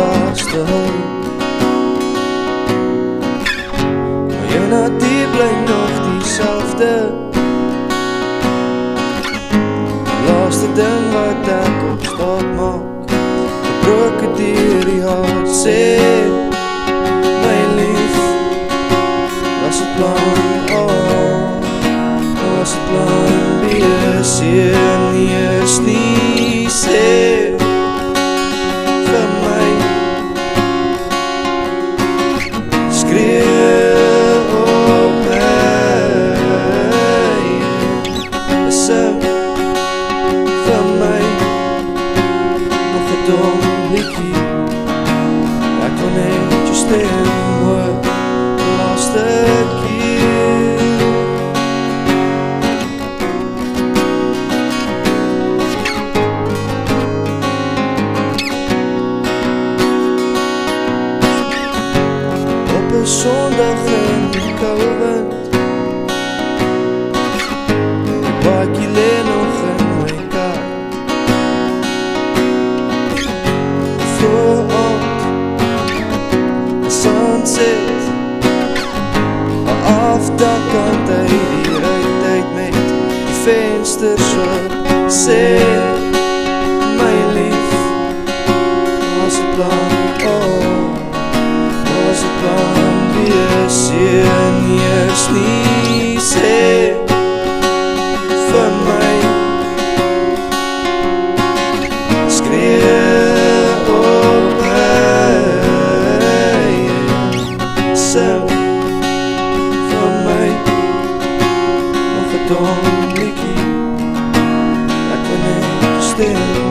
vas te hou. Maar jou natuur bly nog dieselfde. Laaste ding wat ek op staat maak, gebroken deur die hart, sê my lief, was het plan A, was het plan B, seer nie is nie, sê vir my, skree op my, besing vir my, nog 'n dom liedjie, ek wil net jou stem hoor, laaste keer. Op 'n Sondag in die koue wind, die bakkie lê nog in my kar. Vooraand, die sunset, al afdakkant uit die uitdijk met die vensters op, sê my lief, was het plan A, was het plan B, seer nie is nie, sê vir my, skree op my, sing vir my, nog 'n dom liedjie, ek wil net jou stem